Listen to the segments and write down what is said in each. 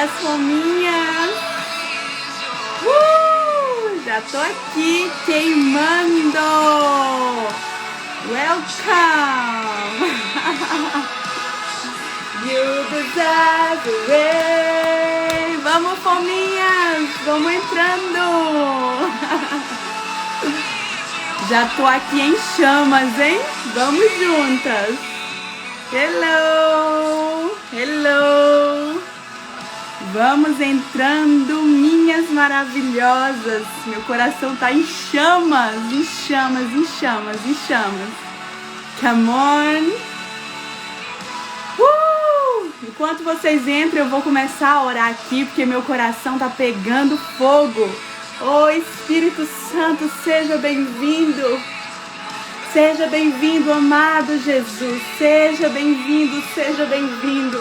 as fominhas. Já tô aqui queimando. Welcome. You deserve the rain. Vamos, fominhas, vamos entrando. Já tô aqui em chamas, hein? Vamos juntas. Hello, hello. Vamos entrando, minhas maravilhosas. Meu coração tá em chamas, em chamas, em chamas, em chamas. Come on. Enquanto vocês entram, eu vou começar a orar aqui, porque meu coração tá pegando fogo. Oh, Espírito Santo, seja bem-vindo. Seja bem-vindo, amado Jesus. Seja bem-vindo, seja bem-vindo.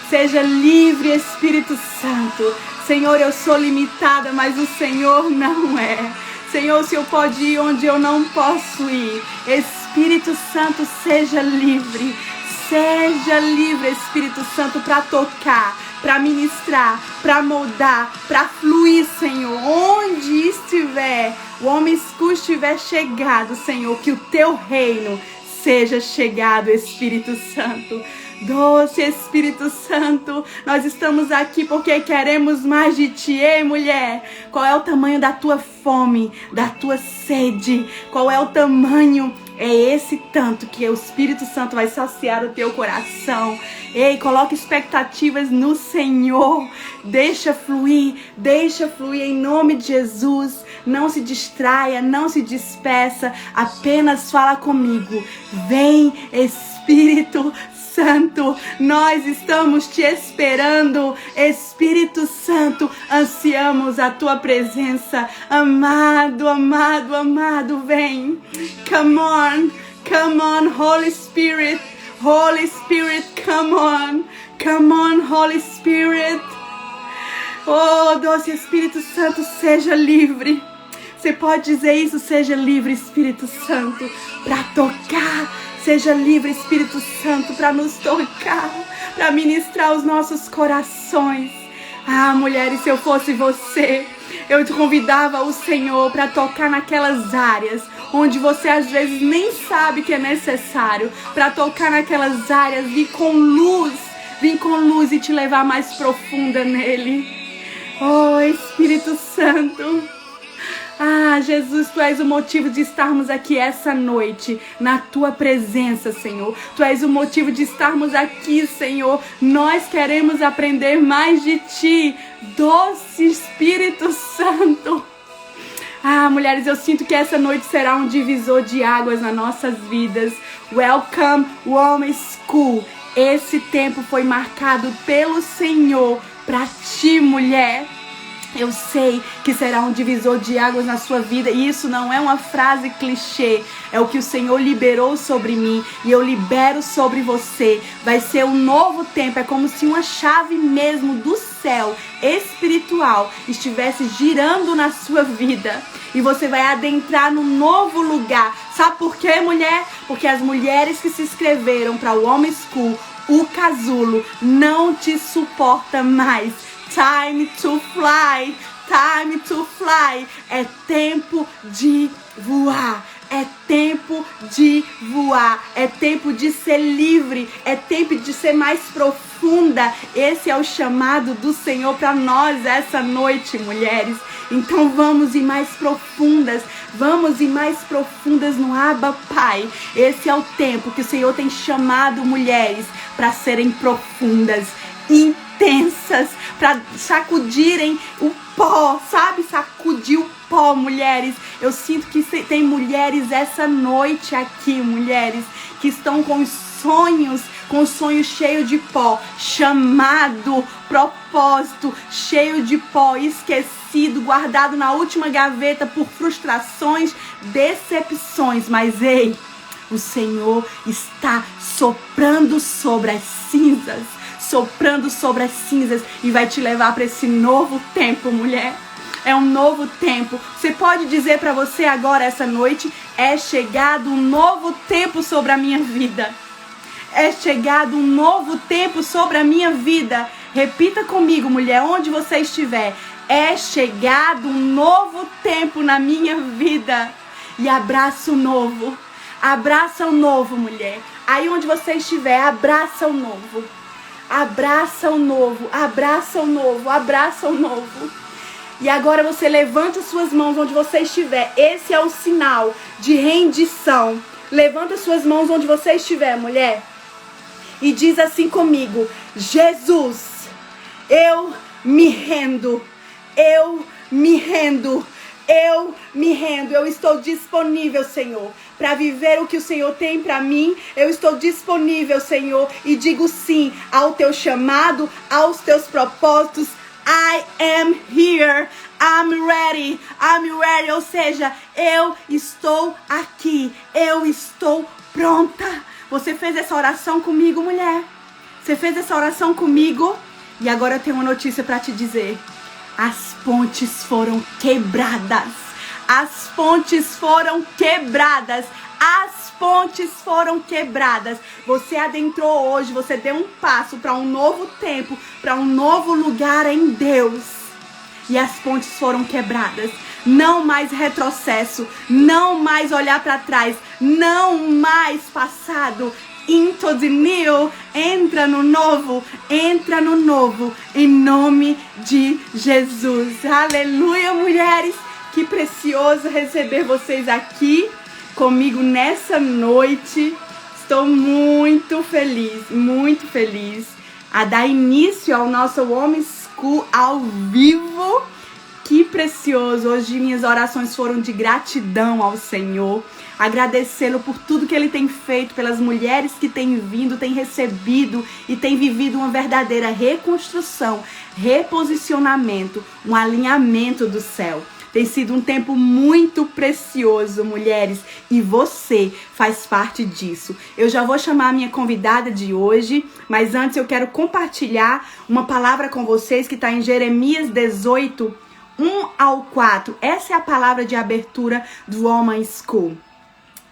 Seja livre, Espírito Santo. Senhor, eu sou limitada, mas o Senhor não é. Senhor, o Senhor pode ir onde eu não posso ir. Espírito Santo, seja livre. Seja livre, Espírito Santo, para tocar, para ministrar, para moldar, para fluir, Senhor. Onde estiver, o homem escuro estiver chegado, Senhor, que o teu reino seja chegado, Espírito Santo. Doce Espírito Santo, nós estamos aqui porque queremos mais de ti. Ei, mulher, qual é o tamanho da tua fome, da tua sede? Qual é o tamanho? É esse tanto que o Espírito Santo vai saciar o teu coração. Ei, coloque expectativas no Senhor. Deixa fluir em nome de Jesus. Não se distraia, não se despeça. Apenas fala comigo. Vem, Espírito Santo, nós estamos te esperando. Espírito Santo, ansiamos a tua presença. Amado, amado, amado, vem. Come on, Holy Spirit. Holy Spirit, come on, Holy Spirit. Oh, doce Espírito Santo, seja livre. Você pode dizer isso? Seja livre, Espírito Santo, para tocar. Seja livre, Espírito Santo, para nos tocar, para ministrar os nossos corações. Ah, mulheres, se eu fosse você, eu te convidava o Senhor para tocar naquelas áreas onde você às vezes nem sabe que é necessário, para tocar naquelas áreas, vir com luz e te levar mais profunda nele. Oh, Espírito Santo. Ah, Jesus, Tu és o motivo de estarmos aqui essa noite, na Tua presença, Senhor. Tu és o motivo de estarmos aqui, Senhor. Nós queremos aprender mais de Ti, doce Espírito Santo. Ah, mulheres, eu sinto que essa noite será um divisor de águas nas nossas vidas. Welcome, Women's School. Esse tempo foi marcado pelo Senhor para ti, mulher. Eu sei que será um divisor de águas na sua vida, e isso não é uma frase clichê, é o que o Senhor liberou sobre mim e eu libero sobre você. Vai ser um novo tempo, é como se uma chave mesmo do céu espiritual estivesse girando na sua vida e você vai adentrar num novo lugar. Sabe por quê, mulher? Porque as mulheres que se inscreveram para o Women's School, o casulo, não te suporta mais. Time to fly, time to fly. É tempo de voar. É tempo de voar. É tempo de ser livre. É tempo de ser mais profunda. Esse é o chamado do Senhor para nós essa noite, mulheres. Então vamos ir mais profundas. Vamos ir mais profundas no Abba Pai. Esse é o tempo que o Senhor tem chamado mulheres para serem profundas, intensas, para sacudirem o pó, sabe? Sacudir o pó, mulheres. Eu sinto que tem mulheres essa noite aqui, mulheres, que estão com sonhos cheio de pó, chamado, propósito, cheio de pó, esquecido, guardado na última gaveta por frustrações, decepções. Mas ei, o Senhor está soprando sobre as cinzas, e vai te levar para esse novo tempo, mulher. É um novo tempo. Você pode dizer para você agora, essa noite: é chegado um novo tempo sobre a minha vida. É chegado um novo tempo sobre a minha vida. Repita comigo, mulher, onde você estiver. É chegado um novo tempo na minha vida. E abraça o novo. Abraça o novo, mulher. Aí onde você estiver, abraça o novo. Abraça o novo, abraça o novo, abraça o novo. E agora você levanta suas mãos onde você estiver. Esse é o sinal de rendição. Levanta suas mãos onde você estiver, mulher. E diz assim comigo: Jesus, eu me rendo. Eu me rendo. Eu me rendo. Eu estou disponível, Senhor, para viver o que o Senhor tem para mim. Eu estou disponível, Senhor, e digo sim ao teu chamado, aos teus propósitos. I am here. I'm ready. I'm ready. Ou seja, eu estou aqui. Eu estou pronta. Você fez essa oração comigo, mulher? Você fez essa oração comigo? E agora eu tenho uma notícia para te dizer. As pontes foram quebradas. As pontes foram quebradas. As pontes foram quebradas. Você adentrou hoje, você deu um passo para um novo tempo, para um novo lugar em Deus. E as pontes foram quebradas. Não mais retrocesso, não mais olhar para trás, não mais passado. Into the new, entra no novo, em nome de Jesus. Aleluia, mulheres. Que precioso receber vocês aqui comigo nessa noite. Estou muito feliz a dar início ao nosso Women's School ao vivo. Que precioso. Hoje minhas orações foram de gratidão ao Senhor. Agradecê-lo por tudo que Ele tem feito, pelas mulheres que têm vindo, têm recebido e têm vivido uma verdadeira reconstrução, reposicionamento, um alinhamento do céu. Tem sido um tempo muito precioso, mulheres, e você faz parte disso. Eu já vou chamar a minha convidada de hoje, mas antes eu quero compartilhar uma palavra com vocês que está em Jeremias 18, 1-4. Essa é a palavra de abertura do Women's School.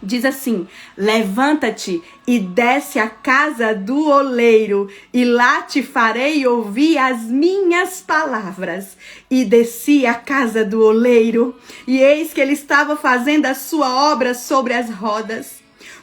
Diz assim: levanta-te e desce à casa do oleiro, e lá te farei ouvir as minhas palavras. E desci à casa do oleiro, e eis que ele estava fazendo a sua obra sobre as rodas.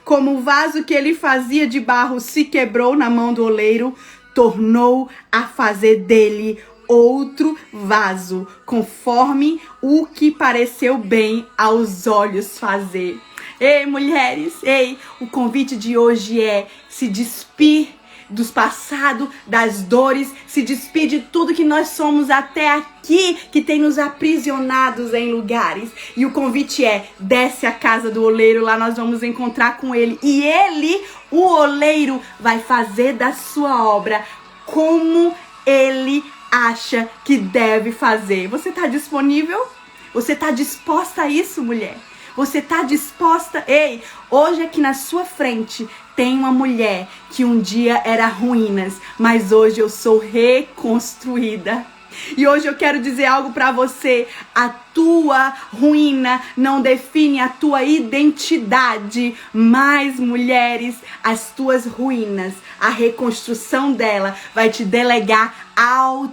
Como o vaso que ele fazia de barro se quebrou na mão do oleiro, tornou a fazer dele outro vaso, conforme o que pareceu bem aos olhos fazer. Ei, mulheres, ei, o convite de hoje é se despir dos passados, das dores, se despir de tudo que nós somos até aqui, que tem nos aprisionados em lugares. E o convite é: desce à casa do oleiro, lá nós vamos encontrar com ele. E ele, o oleiro, vai fazer da sua obra como ele acha que deve fazer. Você está disponível? Você está disposta a isso, mulher? Você está disposta? Ei, hoje aqui na sua frente tem uma mulher que um dia era ruínas, mas hoje eu sou reconstruída. E hoje eu quero dizer algo para você: a tua ruína não define a tua identidade, mas, mulheres, as tuas ruínas, a reconstrução dela vai te delegar autoridade.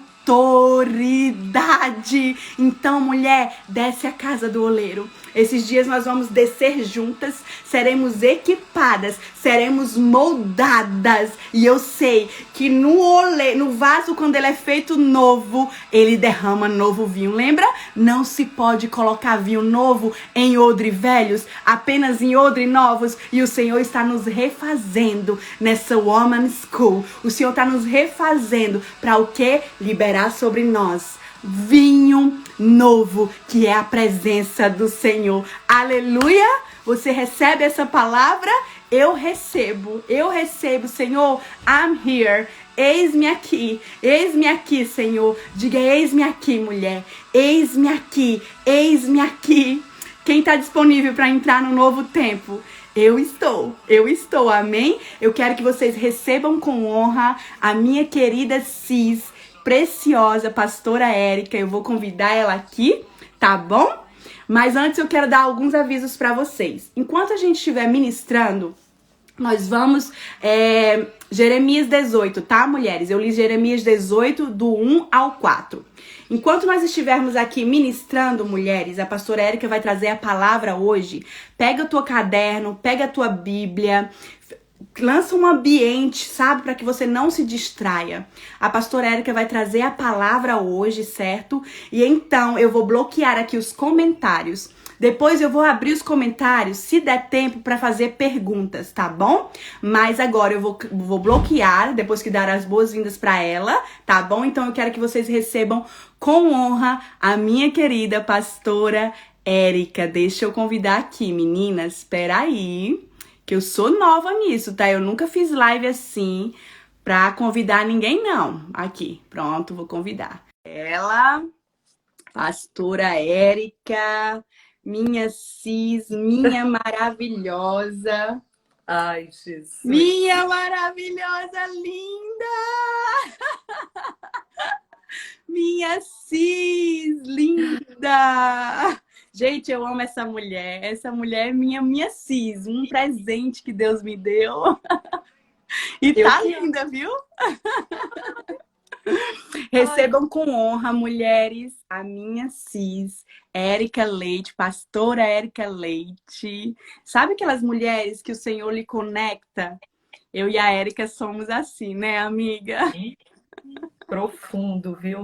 Então, mulher, desce à casa do oleiro. Esses dias nós vamos descer juntas, seremos equipadas, seremos moldadas. E eu sei que no vaso, quando ele é feito novo, ele derrama novo vinho. Lembra? Não se pode colocar vinho novo em odre velhos, apenas em odre novos. E o Senhor está nos refazendo nessa Women's School. O Senhor está nos refazendo para o quê? Liberar sobre nós vinho novo, que é a presença do Senhor. Aleluia! Você recebe essa palavra? Eu recebo, Senhor. I'm here. Eis-me aqui, Senhor. Diga: eis-me aqui, mulher. Eis-me aqui, Quem está disponível para entrar no novo tempo? Eu estou, amém? Eu quero que vocês recebam com honra a minha querida Cis, preciosa pastora Érica. Eu vou convidar ela aqui, tá bom? Mas antes eu quero dar alguns avisos para vocês. Enquanto a gente estiver ministrando, Nós vamos, Jeremias 18, tá, mulheres? Eu li Jeremias 18, do 1 ao 4. Enquanto nós estivermos aqui ministrando, mulheres, a pastora Érica vai trazer a palavra hoje. Pega o teu caderno, pega a tua Bíblia, lança um ambiente, sabe? Para que você não se distraia. A pastora Érica vai trazer a palavra hoje, certo? E então eu vou bloquear aqui os comentários. Depois eu vou abrir os comentários, se der tempo, para fazer perguntas, tá bom? Mas agora eu vou bloquear, depois que dar as boas-vindas para ela, tá bom? Então eu quero que vocês recebam com honra a minha querida pastora Érica. Deixa eu convidar aqui, meninas. Espera aí, que eu sou nova nisso, tá? Eu nunca fiz live assim pra convidar ninguém, não. Aqui, pronto, vou convidar. Ela, pastora Érica, minha cis, minha maravilhosa. Ai, Jesus. Minha maravilhosa, linda! Minha cis, linda! Gente, eu amo essa mulher. Essa mulher é minha cis, um presente que Deus me deu. E tá linda, viu? Recebam com honra, mulheres, a minha cis, Érica Leite, pastora Érica Leite. Sabe aquelas mulheres que o Senhor lhe conecta? Eu e a Érica somos assim, né, amiga? Profundo, viu?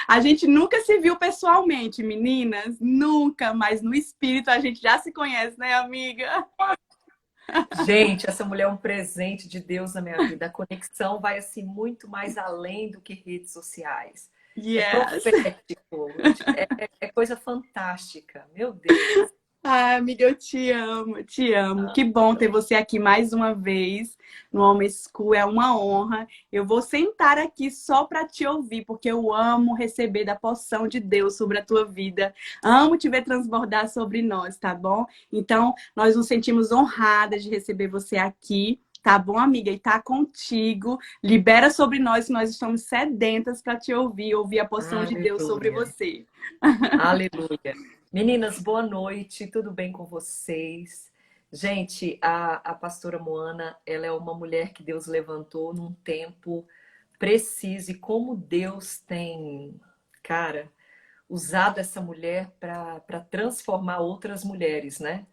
A gente nunca se viu pessoalmente, meninas. Nunca, mas no espírito a gente já se conhece, né, amiga? Gente, essa mulher é um presente de Deus na minha vida. A conexão vai assim muito mais além do que redes sociais. Yes. É profético, é coisa fantástica. Meu Deus. Ai, amiga, eu te amo, te amo. Que bom ter você aqui mais uma vez no Home School, é uma honra. Eu vou sentar aqui só para te ouvir, porque eu amo receber da porção de Deus sobre a tua vida. Amo te ver transbordar sobre nós, tá bom? Então, nós nos sentimos honradas de receber você aqui. Tá bom, amiga? E tá contigo. Libera sobre nós que nós estamos sedentas para te ouvir a porção de Deus sobre você. Aleluia. Meninas, boa noite, tudo bem com vocês? Gente, a pastora Moana, ela é uma mulher que Deus levantou num tempo preciso e como Deus tem, cara, usado essa mulher para transformar outras mulheres, né?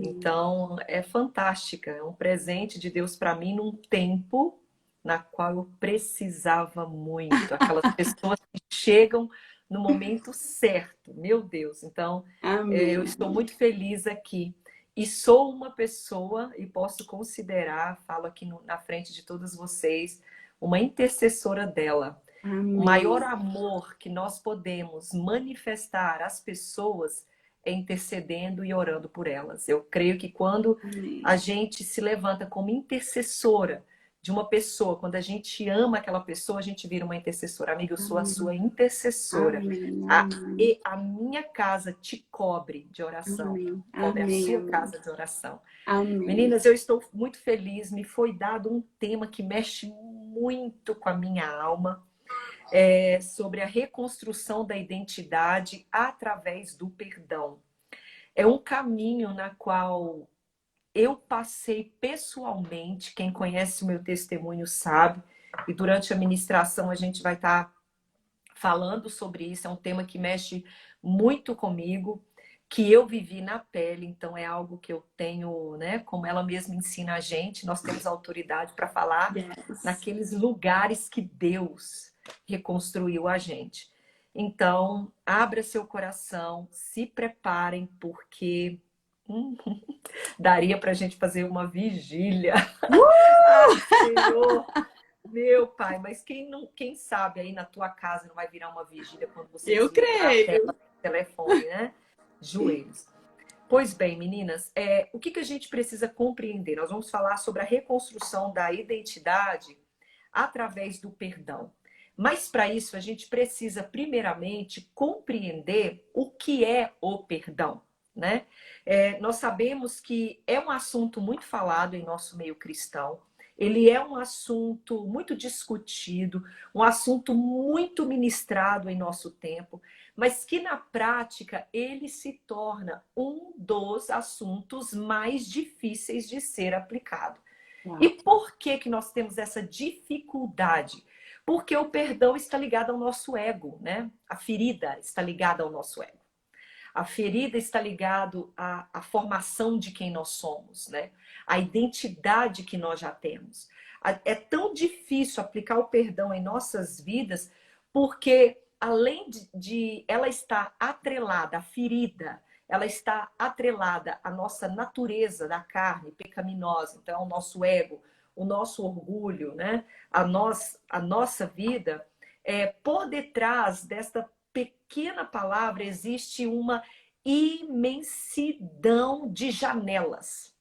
Então, é fantástica, é um presente de Deus para mim num tempo na qual eu precisava muito, aquelas pessoas que chegam no momento certo, meu Deus. Então, eu estou muito feliz aqui. E sou uma pessoa, e posso considerar, falo aqui na frente de todas vocês, uma intercessora dela. Amém. O maior amor que nós podemos manifestar às pessoas é intercedendo e orando por elas. Eu creio que quando a gente se levanta como intercessora de uma pessoa, quando a gente ama aquela pessoa, a gente vira uma intercessora. Amiga, eu sou a sua intercessora. E a minha casa te cobre de oração. Cobre a sua casa de oração. Amém. Meninas, eu estou muito feliz. Me foi dado um tema que mexe muito com a minha alma. Sobre a reconstrução da identidade através do perdão. É um caminho na qual eu passei pessoalmente, quem conhece o meu testemunho sabe, e durante a ministração a gente vai estar falando sobre isso, é um tema que mexe muito comigo, que eu vivi na pele, então é algo que eu tenho, né, como ela mesma ensina a gente, nós temos autoridade para falar naqueles lugares que Deus reconstruiu a gente. Então, abra seu coração, se preparem, porque daria para a gente fazer uma vigília. Senhor, meu Pai, mas quem sabe aí na tua casa não vai virar uma vigília quando você eu creio. Telefone, né? Joelhos. Pois bem, meninas, o que a gente precisa compreender? Nós vamos falar sobre a reconstrução da identidade através do perdão. Mas para isso a gente precisa primeiramente compreender o que é o perdão, né? Nós sabemos que é um assunto muito falado em nosso meio cristão. Ele é um assunto muito discutido, um assunto muito ministrado em nosso tempo, mas que na prática ele se torna um dos assuntos mais difíceis de ser aplicado. E por que que nós temos essa dificuldade? Porque o perdão está ligado ao nosso ego, né? A ferida está ligada ao nosso ego. A ferida está ligada à formação de quem nós somos, né? A identidade que nós já temos. É tão difícil aplicar o perdão em nossas vidas, porque além de ela estar atrelada à ferida, ela está atrelada à nossa natureza da carne pecaminosa, então é o nosso ego, o nosso orgulho, né? A nossa vida, por detrás desta pequena palavra existe uma imensidão de janelas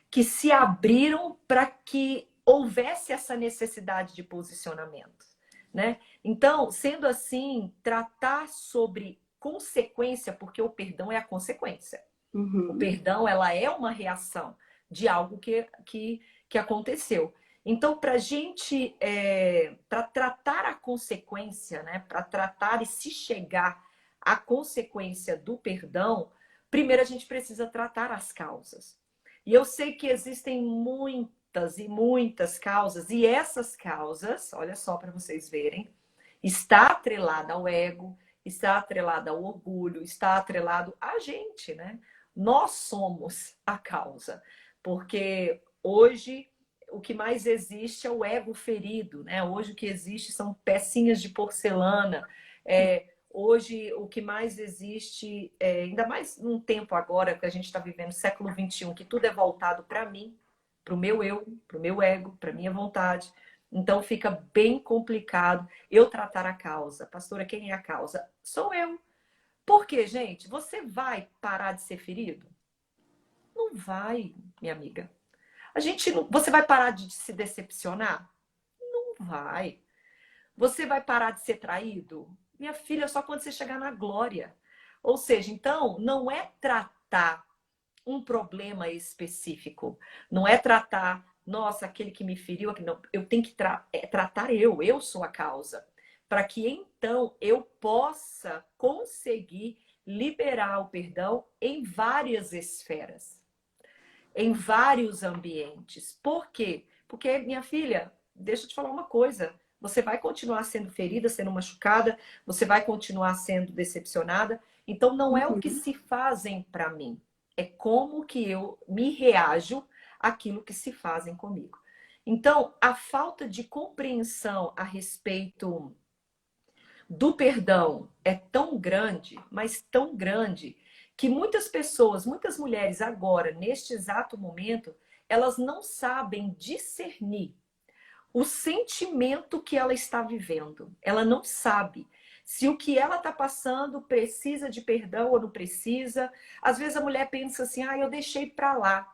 que se abriram para que houvesse essa necessidade de posicionamento, né? Então, sendo assim, tratar sobre consequência, porque o perdão é a consequência. O perdão, ela é uma reação de algo que aconteceu. Então, para a gente, para tratar a consequência, né? Para tratar e se chegar à consequência do perdão, primeiro a gente precisa tratar as causas. E eu sei que existem muitas e muitas causas, e essas causas, olha só para vocês verem, está atrelada ao ego, está atrelada ao orgulho, está atrelado a gente, né? Nós somos a causa, porque hoje o que mais existe é o ego ferido, né? Hoje o que existe são pecinhas de porcelana. Hoje o que mais existe, ainda mais num tempo agora que a gente está vivendo, século XXI, que tudo é voltado para mim, para o meu eu, para o meu ego, para a minha vontade. Então fica bem complicado eu tratar a causa. Pastora, quem é a causa? Sou eu. Por quê, gente? Você vai parar de ser ferido? Não vai, minha amiga. Você vai parar de se decepcionar? Não vai. Você vai parar de ser traído? Minha filha, só quando você chegar na glória. Ou seja, então, não é tratar um problema específico. Não é tratar, nossa, aquele que me feriu, não, eu tenho que tratar eu sou a causa. Para que então eu possa conseguir liberar o perdão em várias esferas, em vários ambientes. Por quê? Porque, minha filha, deixa eu te falar uma coisa. Você vai continuar sendo ferida, sendo machucada, você vai continuar sendo decepcionada. Então, não é o que se fazem para mim, é como que eu me reajo àquilo que se fazem comigo. Então, a falta de compreensão a respeito do perdão é tão grande, mas tão grande, que muitas pessoas, muitas mulheres agora, neste exato momento, elas não sabem discernir o sentimento que ela está vivendo. Ela não sabe se o que ela está passando precisa de perdão ou não precisa. Às vezes a mulher pensa assim, eu deixei para lá.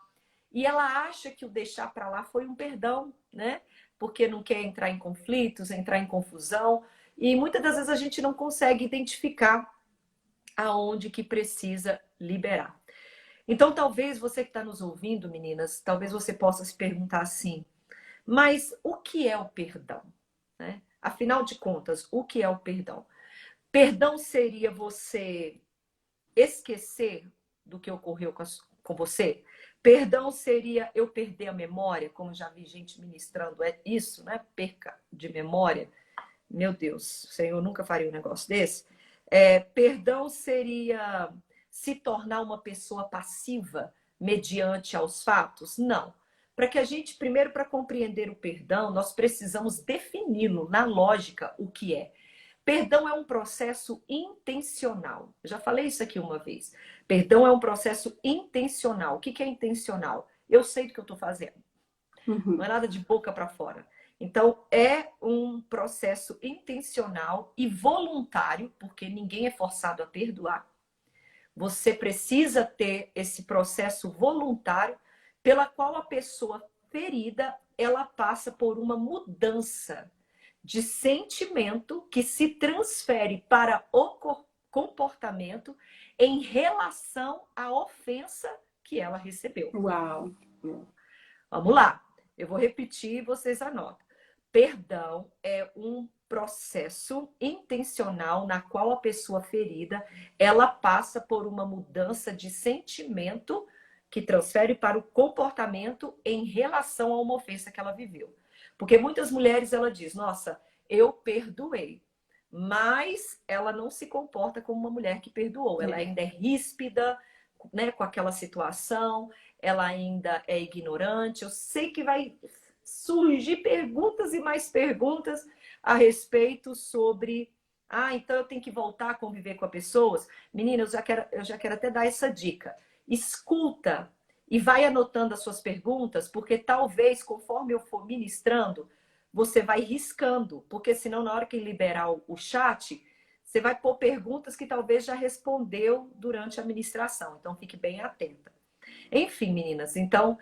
E ela acha que o deixar para lá foi um perdão, né? Porque não quer entrar em conflitos, entrar em confusão. E muitas das vezes a gente não consegue identificar aonde que precisa liberar. Então, talvez você que está nos ouvindo, meninas, talvez você possa se perguntar assim, mas o que é o perdão? Né? Afinal de contas, o que é o perdão? Perdão seria você esquecer do que ocorreu com você? Perdão seria eu perder a memória, como já vi gente ministrando isso, né? Perca de memória. Meu Deus, o Senhor nunca faria um negócio desse. Perdão seria se tornar uma pessoa passiva mediante aos fatos? Não. Para que a gente, primeiro, para compreender o perdão, nós precisamos defini-lo na lógica o que é. Perdão é um processo intencional. Eu já falei isso aqui uma vez. Perdão é um processo intencional. O que é intencional? Eu sei do que eu estou fazendo. Não é nada de boca para fora. Então, é um processo intencional e voluntário, porque ninguém é forçado a perdoar. Você precisa ter esse processo voluntário pela qual a pessoa ferida, ela passa por uma mudança de sentimento que se transfere para o comportamento em relação à ofensa que ela recebeu. Uau! Vamos lá. Eu vou repetir e vocês anotam. perdão é um processo intencional na qual a pessoa ferida, ela passa por uma mudança de sentimento que transfere para o comportamento em relação a uma ofensa que ela viveu. Porque muitas mulheres, ela diz, nossa, eu perdoei, mas ela não se comporta como uma mulher que perdoou. Ela ainda é ríspida, né, com aquela situação, ela ainda é ignorante. Eu sei que vai surgir perguntas e mais perguntas a respeito sobre então eu tenho que voltar a conviver com as pessoas. Menina, eu já quero até dar essa dica. Escuta e vai anotando as suas perguntas, porque talvez, conforme eu for ministrando, você vai riscando, porque senão na hora que liberar o chat, você vai pôr perguntas que talvez já respondeu durante a ministração. Então, fique bem atenta. Enfim, meninas, então,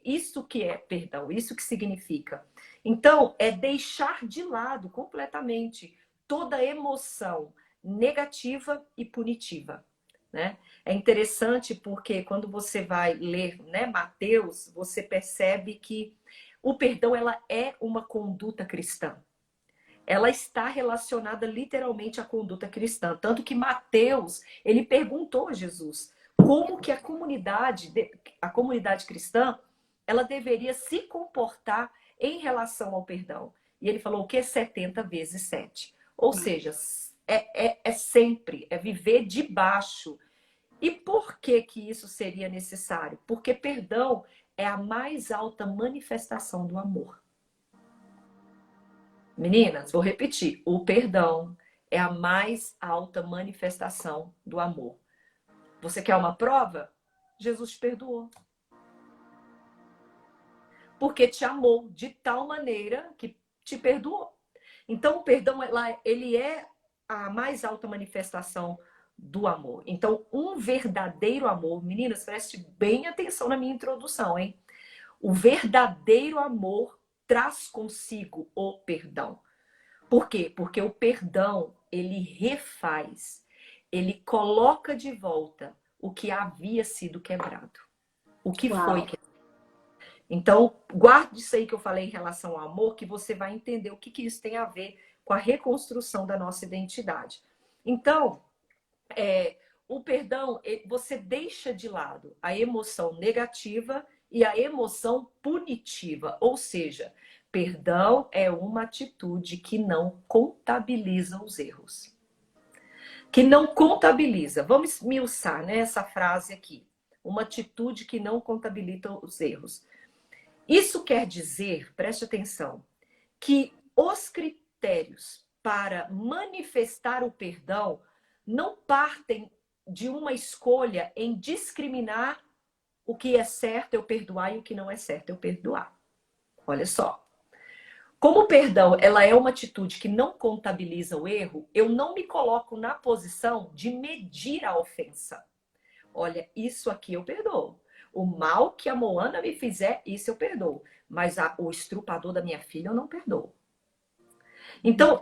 isso que é perdão, isso que significa. Então, é deixar de lado completamente toda emoção negativa e punitiva, né? É interessante porque quando você vai ler, né, Mateus, você percebe que o perdão, ela é uma conduta cristã. Ela está relacionada literalmente à conduta cristã. Tanto que Mateus, ele perguntou a Jesus como que a comunidade cristã, ela deveria se comportar em relação ao perdão. E ele falou o que? 70 vezes 7. Ou seja, é sempre, é viver debaixo. E por que que isso seria necessário? Porque perdão é a mais alta manifestação do amor. Meninas, vou repetir. O perdão é a mais alta manifestação do amor. Você quer uma prova? Jesus te perdoou. Porque te amou de tal maneira que te perdoou. Então, o perdão, ele é a mais alta manifestação do amor. Então, um verdadeiro amor, meninas, preste bem atenção na minha introdução, hein? O verdadeiro amor traz consigo o perdão. Por quê? Porque o perdão, ele refaz, ele coloca de volta o que havia sido quebrado. O que foi quebrado. Então, guarde isso aí que eu falei em relação ao amor, que você vai entender o que isso tem a ver com a reconstrução da nossa identidade. Então, o perdão, você deixa de lado a emoção negativa e a emoção punitiva. Ou seja, perdão é uma atitude que não contabiliza os erros. Que não contabiliza. Vamos esmiuçar, né, essa frase aqui. Uma atitude que não contabiliza os erros. Isso quer dizer, preste atenção, que os critérios para manifestar o perdão não partem de uma escolha em discriminar o que é certo eu perdoar e o que não é certo eu perdoar. Olha só. Como o perdão, ela é uma atitude que não contabiliza o erro, eu não me coloco na posição de medir a ofensa. Olha, isso aqui eu perdoo. O mal que a Moana me fizer, isso eu perdoo. Mas o estrupador da minha filha eu não perdoo. Então,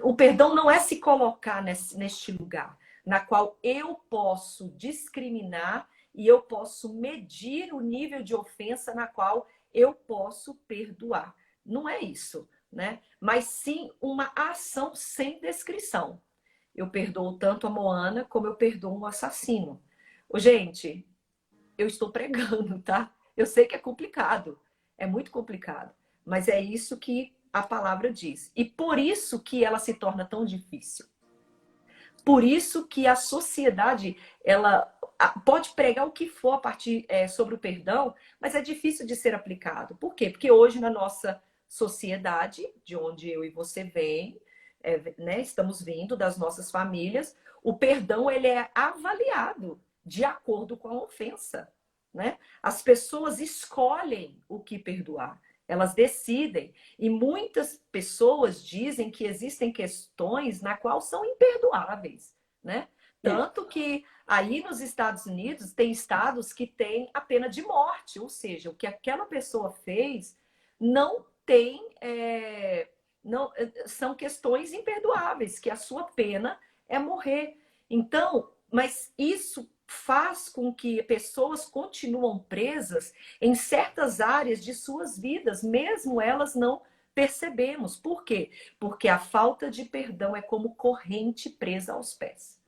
o perdão não é se colocar neste lugar, na qual eu posso discriminar e eu posso medir o nível de ofensa na qual eu posso perdoar. Não é isso, né? Mas sim uma ação sem descrição. Eu perdoo tanto a Moana como eu perdoo um assassino. Gente, eu estou pregando, tá? Eu sei que é complicado, é muito complicado, mas é isso que a palavra diz. E por isso que ela se torna tão difícil. Por isso que a sociedade, ela pode pregar o que for a partir sobre o perdão, mas é difícil de ser aplicado. Por quê? Porque hoje na nossa sociedade, de onde eu e você vêm, né, estamos vindo das nossas famílias, o perdão ele é avaliado de acordo com a ofensa, né? As pessoas escolhem o que perdoar, elas decidem. E muitas pessoas dizem que existem questões na qual são imperdoáveis, né? Tanto que aí nos Estados Unidos tem estados que têm a pena de morte, ou seja, o que aquela pessoa fez não tem, não, são questões imperdoáveis, que a sua pena é morrer. Então, mas isso faz com que pessoas continuam presas em certas áreas de suas vidas, mesmo elas não percebemos. Por quê? Porque a falta de perdão é como corrente presa aos pés.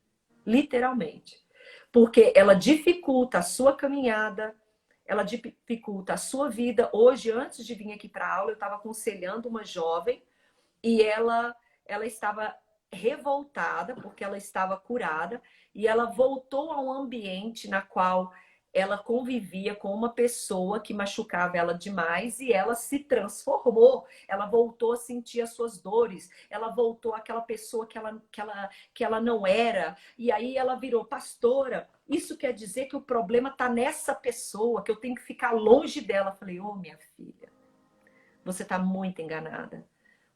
Literalmente. Porque ela dificulta a sua caminhada, ela dificulta a sua vida. Hoje, antes de vir aqui para a aula, eu estava aconselhando uma jovem e ela estava revoltada porque ela estava curada e ela voltou a um ambiente na qual ela convivia com uma pessoa que machucava ela demais e ela se transformou. Ela voltou a sentir as suas dores. Ela voltou àquela pessoa que ela não era. E aí ela virou pastora. Isso quer dizer que o problema está nessa pessoa, que eu tenho que ficar longe dela. Eu falei, minha filha, você está muito enganada.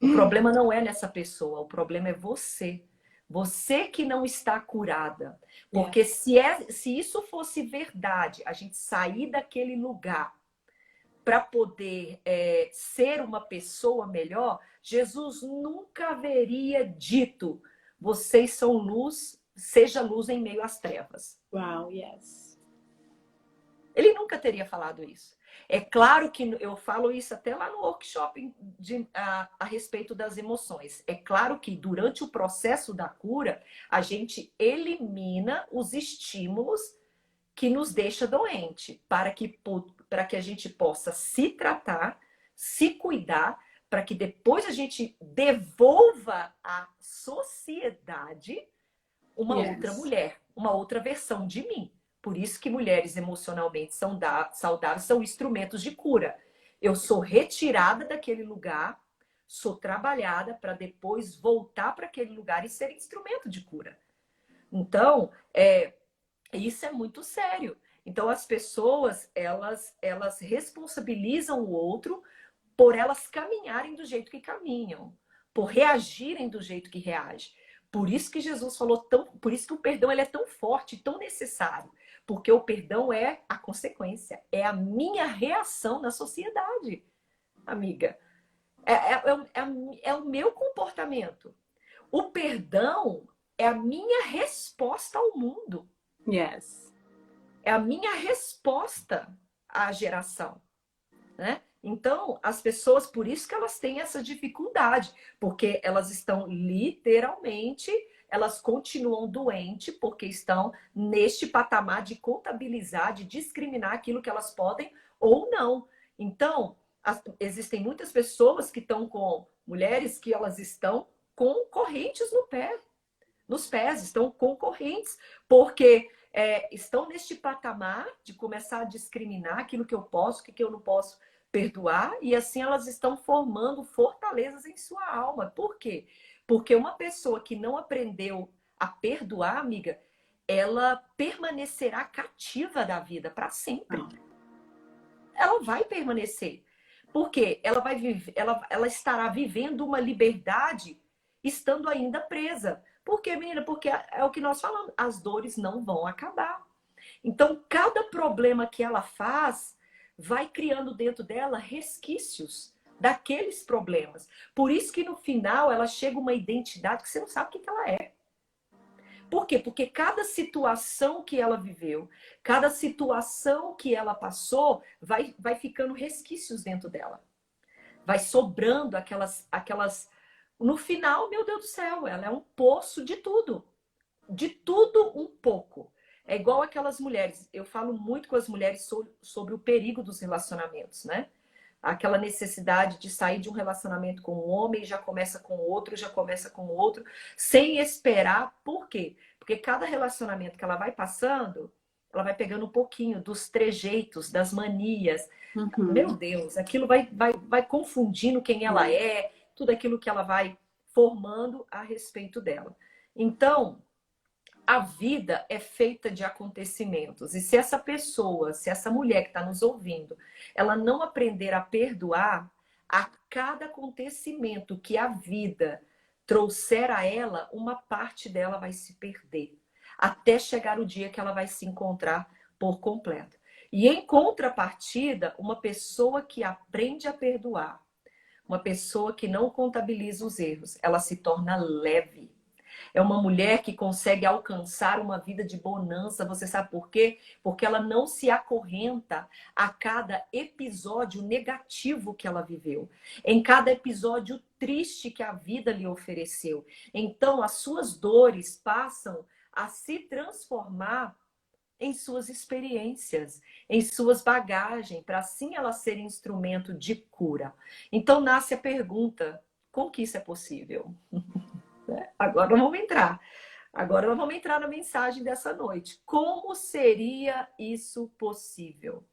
O problema não é nessa pessoa, o problema é você. Você que não está curada. Porque se isso fosse verdade, a gente sair daquele lugar para poder ser uma pessoa melhor, Jesus nunca haveria dito: vocês são luz, seja luz em meio às trevas. Wow, yes. Ele nunca teria falado isso. É claro que eu falo isso até lá no workshop a respeito das emoções. É claro que durante o processo da cura, a gente elimina os estímulos que nos deixam doente, para que a gente possa se tratar, se cuidar, para que depois a gente devolva à sociedade uma outra mulher, uma outra versão de mim. Por isso que mulheres emocionalmente saudáveis são instrumentos de cura. Eu sou retirada daquele lugar, sou trabalhada para depois voltar para aquele lugar e ser instrumento de cura. Então, isso é muito sério. Então, as pessoas, elas responsabilizam o outro por elas caminharem do jeito que caminham, por reagirem do jeito que reagem. Por isso que Jesus falou por isso que o perdão ele é tão forte, tão necessário. Porque o perdão é a consequência, é a minha reação na sociedade, amiga. É o meu comportamento. O perdão é a minha resposta ao mundo. Yes. É a minha resposta à geração, né? Então, as pessoas, por isso que elas têm essa dificuldade, porque elas estão literalmente, elas continuam doentes, porque estão neste patamar de contabilizar, de discriminar aquilo que elas podem ou não. Então, existem muitas pessoas que estão com mulheres que elas estão com correntes nos pés, estão com correntes, porque estão neste patamar de começar a discriminar aquilo que eu posso, o que eu não posso perdoar, e assim elas estão formando fortalezas em sua alma. Por quê? Porque uma pessoa que não aprendeu a perdoar, amiga, ela permanecerá cativa da vida para sempre. Ela vai permanecer. Porque ela estará vivendo uma liberdade estando ainda presa. Por quê, menina? Porque é o que nós falamos, as dores não vão acabar. Então, cada problema que ela faz vai criando dentro dela resquícios daqueles problemas. Por isso que no final ela chega uma identidade que você não sabe o que ela é. Por quê? Porque cada situação que ela viveu, cada situação que ela passou, vai ficando resquícios dentro dela. Vai sobrando aquelas... No final, meu Deus do céu, ela é um poço de tudo. De tudo um pouco. É igual aquelas mulheres. Eu falo muito com as mulheres sobre o perigo dos relacionamentos, né? Aquela necessidade de sair de um relacionamento com um homem, já começa com outro, sem esperar. Por quê? Porque cada relacionamento que ela vai passando, ela vai pegando um pouquinho dos trejeitos, das manias. Meu Deus, aquilo vai confundindo quem ela é, tudo aquilo que ela vai formando a respeito dela. Então, a vida é feita de acontecimentos. E se essa pessoa, se essa mulher que está nos ouvindo, ela não aprender a perdoar, a cada acontecimento que a vida trouxer a ela, uma parte dela vai se perder. Até chegar o dia que ela vai se encontrar por completo. E em contrapartida, uma pessoa que aprende a perdoar, uma pessoa que não contabiliza os erros, ela se torna leve. É uma mulher que consegue alcançar uma vida de bonança. Você sabe por quê? Porque ela não se acorrenta a cada episódio negativo que ela viveu, em cada episódio triste que a vida lhe ofereceu. Então, as suas dores passam a se transformar em suas experiências, em suas bagagens, para assim ela ser instrumento de cura. Então nasce a pergunta: como que isso é possível? Agora vamos entrar. Agora nós vamos entrar na mensagem dessa noite. Como seria isso possível?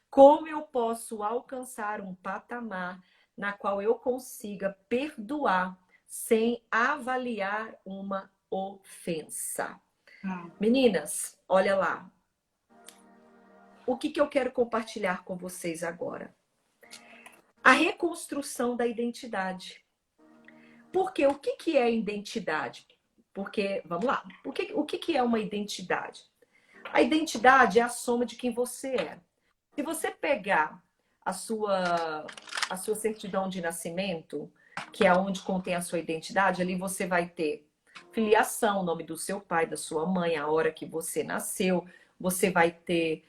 Como eu posso alcançar um patamar na qual eu consiga perdoar sem avaliar uma ofensa? Meninas, olha lá. O que eu quero compartilhar com vocês agora? A reconstrução da identidade. Porque o que é identidade? Porque, vamos lá, o que é uma identidade? A identidade é a soma de quem você é. Se você pegar a sua certidão de nascimento, que é onde contém a sua identidade, ali você vai ter filiação, o nome do seu pai, da sua mãe, a hora que você nasceu, você vai ter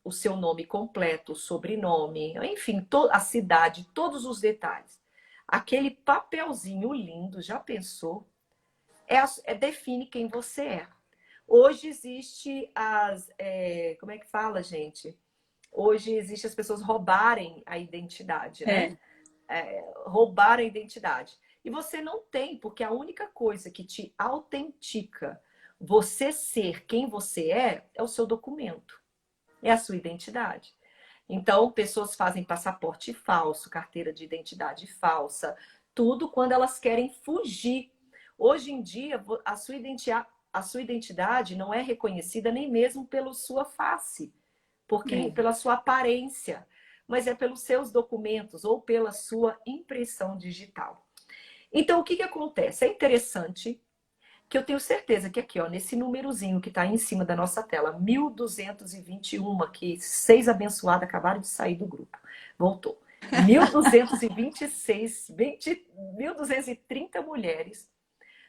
o seu nome completo, o sobrenome, enfim, a cidade, todos os detalhes. Aquele papelzinho lindo, já pensou? Define quem você é. Hoje existe como é que fala, gente? Hoje existe as pessoas roubarem a identidade, né? Roubar a identidade. E você não tem, porque a única coisa que te autentica você ser quem você é o seu documento. É a sua identidade. Então, pessoas fazem passaporte falso, carteira de identidade falsa, tudo quando elas querem fugir. Hoje em dia, a sua identidade não é reconhecida nem mesmo pela sua face, porque pela sua aparência, mas é pelos seus documentos ou pela sua impressão digital. Então, o que acontece? É interessante que eu tenho certeza que aqui, ó, nesse númerozinho que está aí em cima da nossa tela, 1221, que 6 abençoadas acabaram de sair do grupo. Voltou. 1226, 1230 mulheres,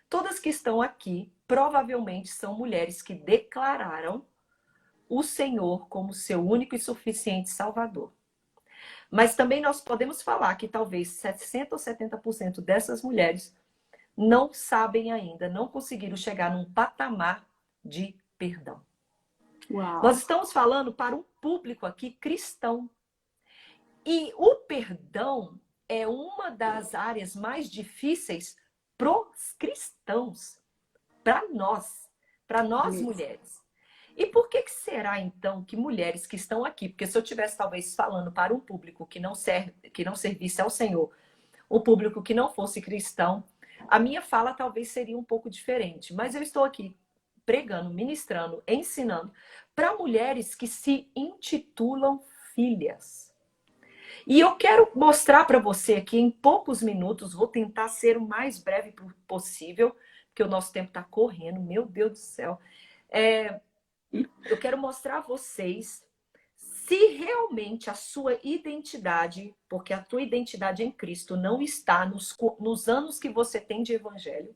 todas que estão aqui, provavelmente são mulheres que declararam o Senhor como seu único e suficiente Salvador. Mas também nós podemos falar que talvez 60% ou 70% dessas mulheres não sabem ainda, não conseguiram chegar num patamar de perdão. Uau. Nós estamos falando para um público aqui cristão. E o perdão é uma das áreas mais difíceis para os cristãos, para nós mulheres. E por que será, então, que mulheres que estão aqui, porque se eu estivesse talvez falando para um público que não servisse ao Senhor, um público que não fosse cristão, a minha fala talvez seria um pouco diferente, mas eu estou aqui pregando, ministrando, ensinando para mulheres que se intitulam filhas. E eu quero mostrar para você aqui em poucos minutos, vou tentar ser o mais breve possível, porque o nosso tempo está correndo, meu Deus do céu. Eu quero mostrar a vocês se realmente a sua identidade, porque a tua identidade em Cristo não está nos anos que você tem de evangelho,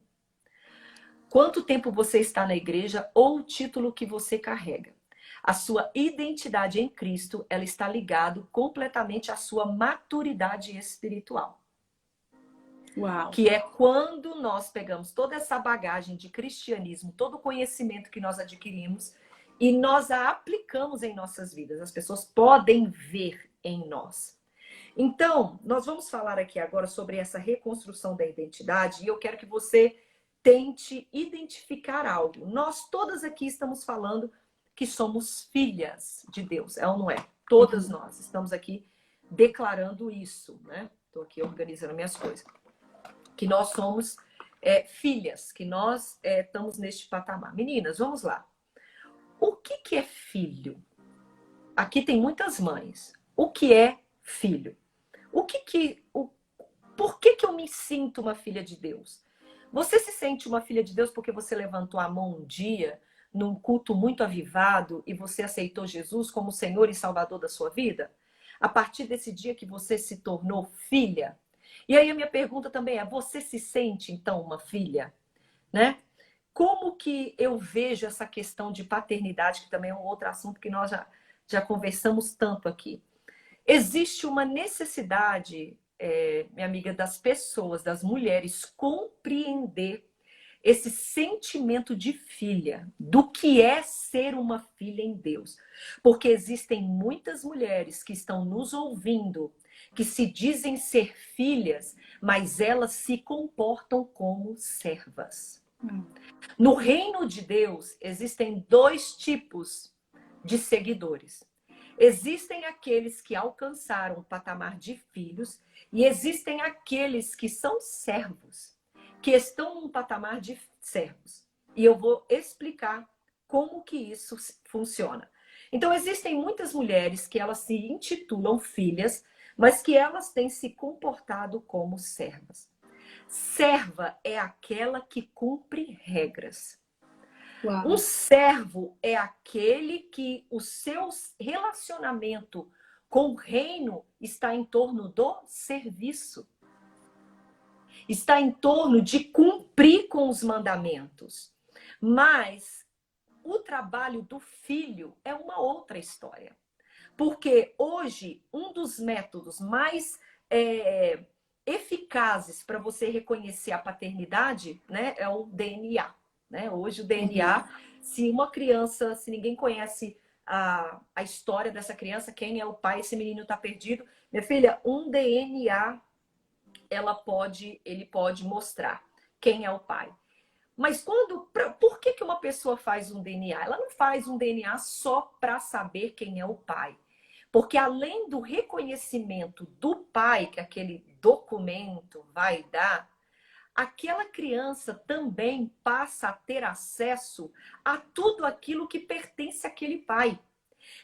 quanto tempo você está na igreja ou o título que você carrega. A sua identidade em Cristo, ela está ligada completamente à sua maturidade espiritual. Uau. Que é quando nós pegamos toda essa bagagem de cristianismo, todo o conhecimento que nós adquirimos, e nós a aplicamos em nossas vidas. As pessoas podem ver em nós. Então, nós vamos falar aqui agora sobre essa reconstrução da identidade e eu quero que você tente identificar algo. Nós todas aqui estamos falando que somos filhas de Deus, é ou não é? Todas nós estamos aqui declarando isso, né? Estou aqui organizando minhas coisas. Que nós somos filhas, que nós estamos neste patamar. Meninas, vamos lá. O que é filho? Aqui tem muitas mães. O que é filho? Por que eu me sinto uma filha de Deus? Você se sente uma filha de Deus porque você levantou a mão um dia, num culto muito avivado, e você aceitou Jesus como Senhor e Salvador da sua vida? A partir desse dia que você se tornou filha? E aí a minha pergunta também é, você se sente então uma filha? né? Como que eu vejo essa questão de paternidade, que também é um outro assunto que nós já conversamos tanto aqui. Existe uma necessidade, minha amiga, das pessoas, das mulheres, compreender esse sentimento de filha, do que é ser uma filha em Deus. Porque existem muitas mulheres que estão nos ouvindo, que se dizem ser filhas, mas elas se comportam como servas. No reino de Deus, existem dois tipos de seguidores. Existem aqueles que alcançaram o patamar de filhos e existem aqueles que são servos, que estão num patamar de servos. E eu vou explicar como que isso funciona. Então, existem muitas mulheres que elas se intitulam filhas, mas que elas têm se comportado como servas. Serva é aquela que cumpre regras. Uau. Um servo é aquele que o seu relacionamento com o reino está em torno do serviço. Está em torno de cumprir com os mandamentos. Mas o trabalho do filho é uma outra história. Porque hoje, um dos métodos mais eficazes para você reconhecer a paternidade, né, é o DNA. Né? Hoje o DNA, se uma criança, se ninguém conhece a história dessa criança, quem é o pai, esse menino está perdido, minha filha, um DNA ele pode mostrar quem é o pai. Mas por que uma pessoa faz um DNA? Ela não faz um DNA só para saber quem é o pai. Porque além do reconhecimento do pai que aquele documento vai dar, aquela criança também passa a ter acesso a tudo aquilo que pertence àquele pai.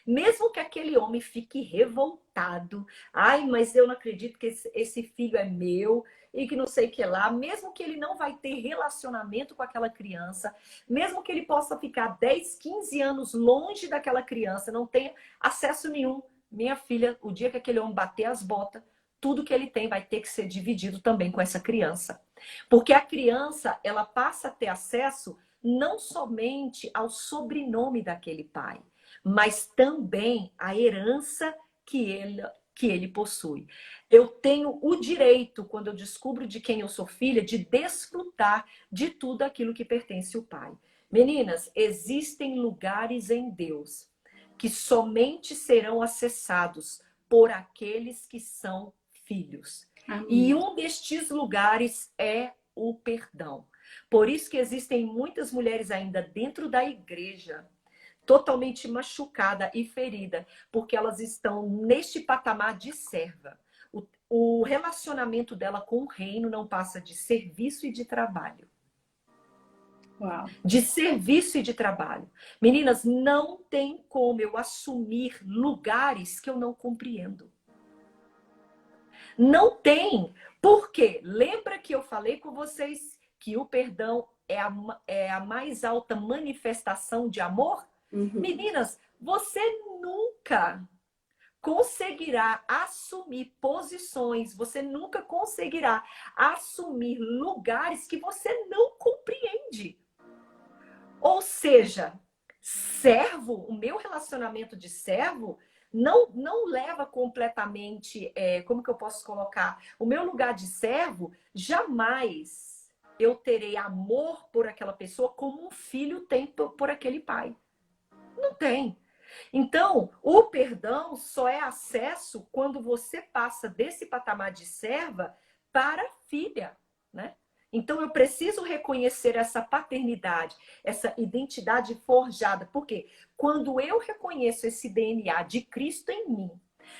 Mesmo que aquele homem fique revoltado, ai, mas eu não acredito que esse filho é meu e que não sei o que lá, mesmo que ele não vai ter relacionamento com aquela criança, mesmo que ele possa ficar 10, 15 anos longe daquela criança, não tenha acesso nenhum, minha filha, o dia que aquele homem bater as botas, tudo que ele tem vai ter que ser dividido também com essa criança. Porque a criança, ela passa a ter acesso não somente ao sobrenome daquele pai, mas também à herança que ele possui. Eu tenho o direito, quando eu descubro de quem eu sou filha, de desfrutar de tudo aquilo que pertence ao pai. Meninas, existem lugares em Deus que somente serão acessados por aqueles que são filhos. Amém. E um destes lugares é o perdão. Por isso que existem muitas mulheres ainda dentro da igreja totalmente machucada e ferida, porque elas estão neste patamar de serva. O relacionamento dela com o reino não passa de serviço e de trabalho. Uau. De serviço e de trabalho. Meninas, não tem como eu assumir lugares que eu não compreendo. Não tem. Por quê? Lembra que eu falei com vocês que o perdão é a mais alta manifestação de amor? Meninas, você nunca conseguirá assumir posições, você nunca conseguirá assumir lugares que você não compreende. Ou seja, servo, o meu relacionamento de servo não leva completamente, como que eu posso colocar? O meu lugar de servo, jamais eu terei amor por aquela pessoa como um filho tem por aquele pai. Não tem. Então, o perdão só é acesso quando você passa desse patamar de serva para filha, né? Então, eu preciso reconhecer essa paternidade, essa identidade forjada. Por quê? Quando eu reconheço esse DNA de Cristo em mim,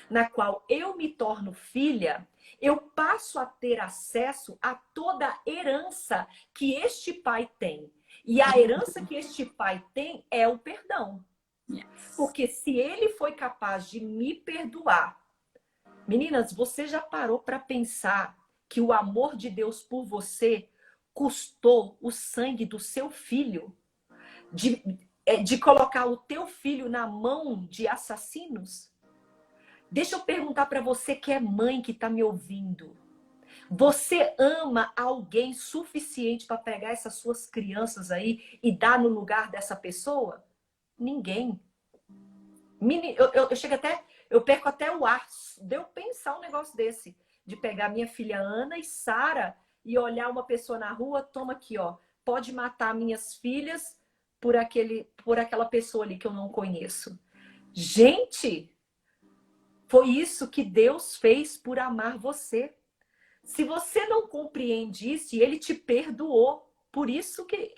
na qual eu me torno filha, eu passo a ter acesso a toda a herança que este pai tem. E a herança que este pai tem é o perdão. Porque se ele foi capaz de me perdoar, meninas, você já parou para pensar que o amor de Deus por você custou o sangue do seu filho? De colocar o teu filho na mão de assassinos? Deixa eu perguntar para você que é mãe que está me ouvindo. Você ama alguém suficiente para pegar essas suas crianças aí e dar no lugar dessa pessoa? Ninguém. Eu chego até, eu perco até o ar de eu pensar um negócio desse, de pegar minha filha Ana e Sara e olhar uma pessoa na rua, toma aqui, ó, pode matar minhas filhas por aquela pessoa ali que eu não conheço. Gente, foi isso que Deus fez por amar você. Se você não compreende isso, ele te perdoou. Por isso que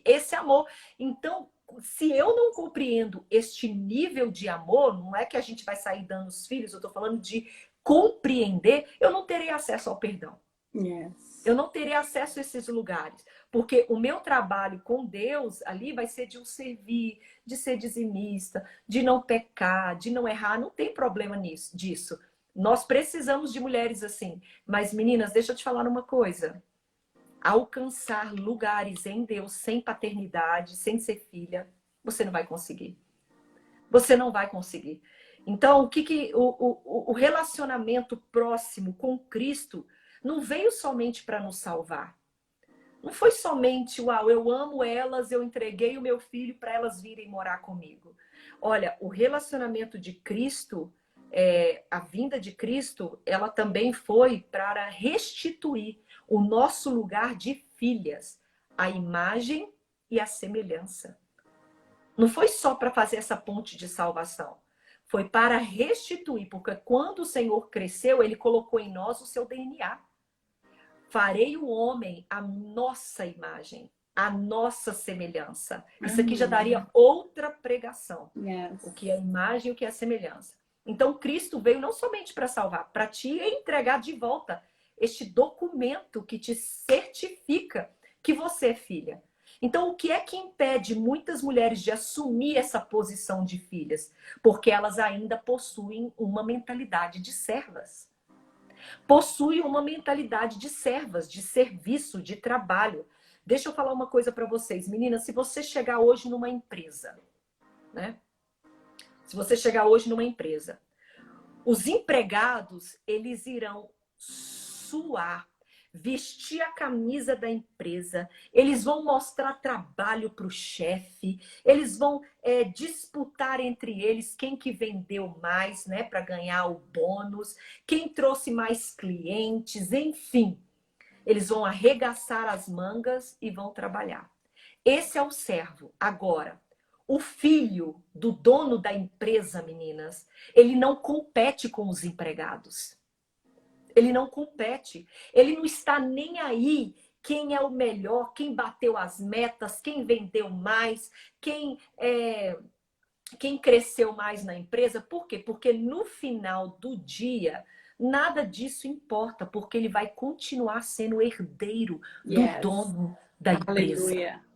esse amor. Então, se eu não compreendo este nível de amor, não é que a gente vai sair dando os filhos, eu estou falando de compreender, eu não terei acesso ao perdão. Yes. Eu não terei acesso a esses lugares. Porque o meu trabalho com Deus ali vai ser de um servir, de ser dizimista, de não pecar, de não errar. Não tem problema disso. Nós precisamos de mulheres assim. Mas, meninas, deixa eu te falar uma coisa. Alcançar lugares em Deus sem paternidade, sem ser filha, você não vai conseguir. Você não vai conseguir. Então, o relacionamento próximo com Cristo não veio somente para nos salvar. Não foi somente, uau, eu amo elas, eu entreguei o meu filho para elas virem morar comigo. Olha, o relacionamento de Cristo, a vinda de Cristo, ela também foi para restituir o nosso lugar de filhas, a imagem e a semelhança. Não foi só para fazer essa ponte de salvação. Foi para restituir, porque quando o Senhor cresceu, ele colocou em nós o seu DNA. Farei o homem a nossa imagem, a nossa semelhança. Isso aqui já daria outra pregação. Yes. O que é a imagem e o que é a semelhança. Então, Cristo veio não somente para salvar, para te entregar de volta este documento que te certifica que você é filha. Então, o que é que impede muitas mulheres de assumir essa posição de filhas? Porque elas ainda possuem uma mentalidade de servas. Possuem uma mentalidade de servas, de serviço, de trabalho. Deixa eu falar uma coisa para vocês. Meninas, se você chegar hoje numa empresa, né? Se você chegar hoje numa empresa, os empregados, eles irão suar, vestir a camisa da empresa, eles vão mostrar trabalho para o chefe, eles vão disputar entre eles quem que vendeu mais, né, para ganhar o bônus, quem trouxe mais clientes, enfim. Eles vão arregaçar as mangas e vão trabalhar. Esse é o servo. Agora, o filho do dono da empresa, meninas, ele não compete com os empregados. Ele não compete. Ele não está nem aí quem é o melhor, quem bateu as metas, quem vendeu mais, quem cresceu mais na empresa. Por quê? Porque no final do dia, nada disso importa, porque ele vai continuar sendo herdeiro do dono da empresa. Aleluia.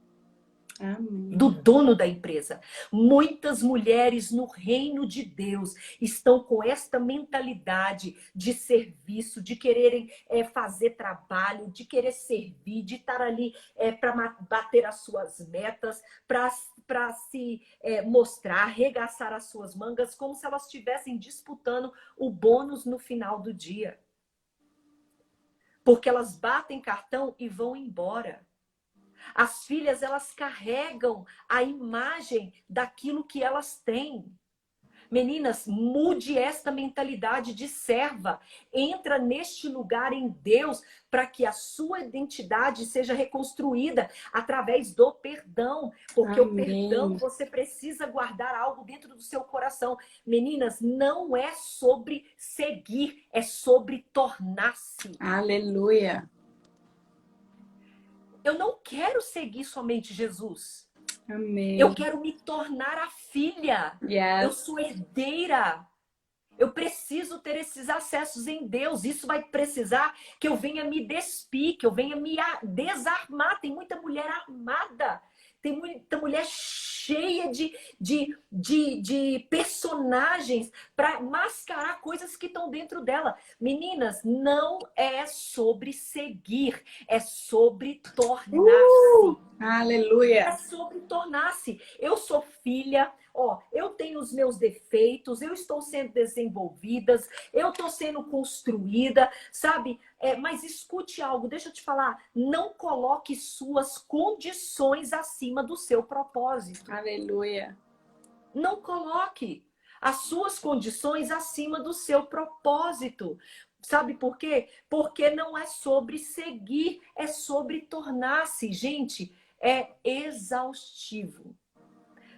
Amém. Do dono da empresa. Muitas mulheres no reino de Deus estão com esta mentalidade de serviço, de quererem fazer trabalho, de querer servir, de estar ali para bater as suas metas, para se mostrar, arregaçar as suas mangas, como se elas estivessem disputando o bônus no final do dia. Porque elas batem cartão e vão embora. As filhas, elas carregam a imagem daquilo que elas têm. Meninas, mude esta mentalidade de serva. Entra neste lugar em Deus para que a sua identidade seja reconstruída através do perdão. Porque o perdão, você precisa guardar algo dentro do seu coração. Meninas, não é sobre seguir, é sobre tornar-se. Aleluia. Eu não quero seguir somente Jesus. Amém. Eu quero me tornar a filha. Yes. Eu sou herdeira. Eu preciso ter esses acessos em Deus. Isso vai precisar que eu venha me despir, que eu venha me desarmar. Tem muita mulher armada. Tem muita mulher cheia de personagens para mascarar coisas que estão dentro dela. Meninas, não é sobre seguir, é sobre tornar-se. Aleluia! É sobre tornar-se. Eu sou filha, ó, eu tenho os meus defeitos, eu estou sendo desenvolvida, eu estou sendo construída, sabe? Mas escute algo, deixa eu te falar, não coloque suas condições acima do seu propósito. Aleluia! Não coloque as suas condições acima do seu propósito. Sabe por quê? Porque não é sobre seguir, é sobre tornar-se. Gente, é exaustivo.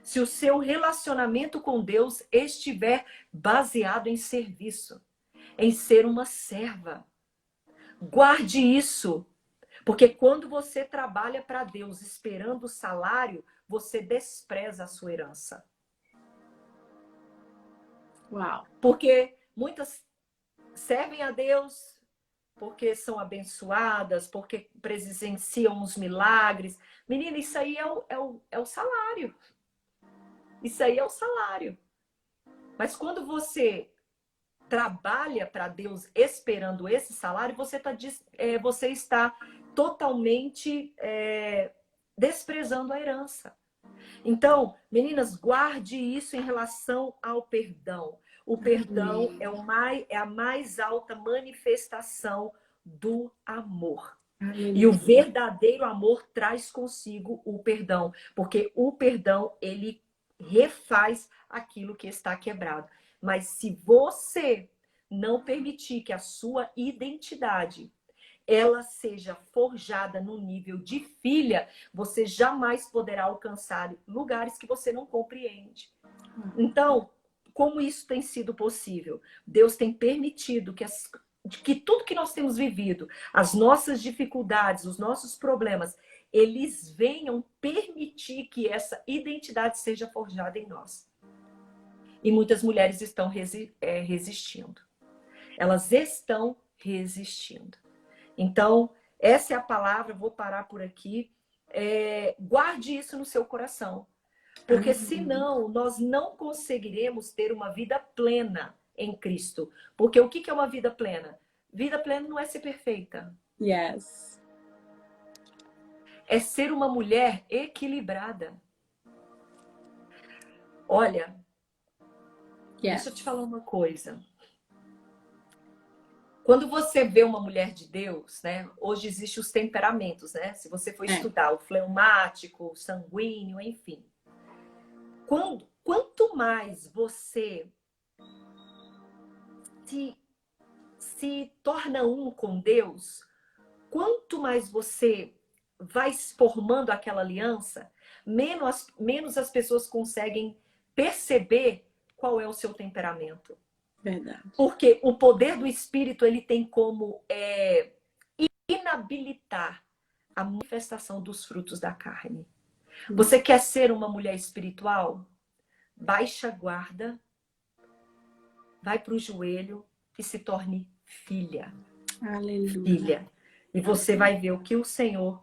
Se o seu relacionamento com Deus estiver baseado em serviço, em ser uma serva, guarde isso. Porque quando você trabalha para Deus esperando o salário, você despreza a sua herança. Uau! Porque muitas servem a Deus porque são abençoadas, porque presenciam os milagres. Menina, isso aí é o salário. Isso aí é o salário. Mas quando você trabalha para Deus esperando esse salário, você está totalmente desprezando a herança. Então, meninas, guarde isso em relação ao perdão. O perdão é a mais alta manifestação do amor. E o verdadeiro amor traz consigo o perdão, porque o perdão, ele refaz aquilo que está quebrado. Mas se você não permitir que a sua identidade ela seja forjada no nível de filha, você jamais poderá alcançar lugares que você não compreende. Então, como isso tem sido possível? Deus tem permitido que tudo que nós temos vivido, as nossas dificuldades, os nossos problemas, eles venham permitir que essa identidade seja forjada em nós. E muitas mulheres estão resistindo. Elas estão resistindo. Então, essa é a palavra, vou parar por aqui. Guarde isso no seu coração. Porque senão, nós não conseguiremos ter uma vida plena em Cristo. Porque o que é uma vida plena? Vida plena não é ser perfeita. Yes. É ser uma mulher equilibrada. Olha, deixa eu te falar uma coisa. Quando você vê uma mulher de Deus, né? Hoje existem os temperamentos, né? Se você for estudar o fleumático, o sanguíneo, enfim. Quanto mais você se torna um com Deus, quanto mais você vai formando aquela aliança, menos as pessoas conseguem perceber qual é o seu temperamento. Verdade. Porque o poder do Espírito, ele tem como inabilitar a manifestação dos frutos da carne. Você quer ser uma mulher espiritual? Baixa a guarda, vai para o joelho e se torne filha. Aleluia. Filha. E você vai ver o que o Senhor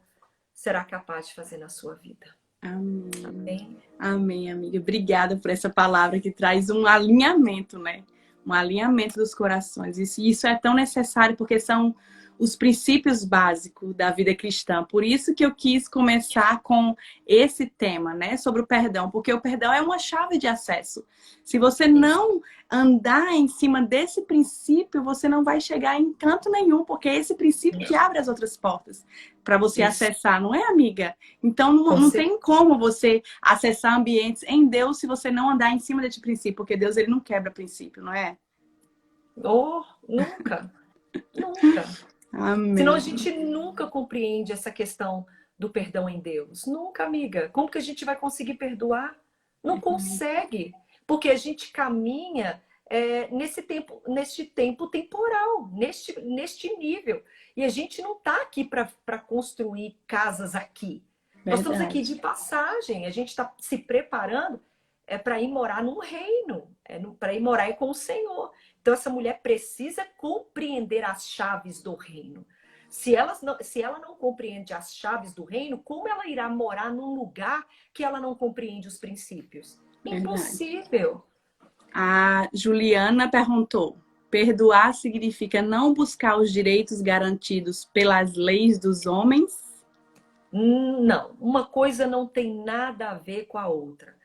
será capaz de fazer na sua vida. Amém. Amém? Amém, amiga. Obrigada por essa palavra que traz um alinhamento, né? Um alinhamento dos corações. Isso é tão necessário porque são os princípios básicos da vida cristã. Por isso que eu quis começar com esse tema, né? Sobre o perdão. Porque o perdão é uma chave de acesso. Se você não andar em cima desse princípio, você não vai chegar em canto nenhum. Porque é esse princípio que abre as outras portas para você acessar, não é, amiga? Então, não tem como você acessar ambientes em Deus se você não andar em cima desse princípio. Porque Deus, ele não quebra princípio, não é? Oh, nunca. Nunca. Amém. Senão a gente nunca compreende essa questão do perdão em Deus. Nunca, amiga. Como que a gente vai conseguir perdoar? Não consegue. Porque a gente caminha neste tempo temporal, neste nível. E a gente não está aqui para construir casas aqui. Verdade. Nós estamos aqui de passagem. A gente está se preparando para ir morar num reino, para ir morar com o Senhor. Então, essa mulher precisa compreender as chaves do reino. Se ela não compreende as chaves do reino, como ela irá morar num lugar que ela não compreende os princípios? Verdade. Impossível. A Juliana perguntou: perdoar significa não buscar os direitos garantidos pelas leis dos homens? Não, uma coisa não tem nada a ver com a outra.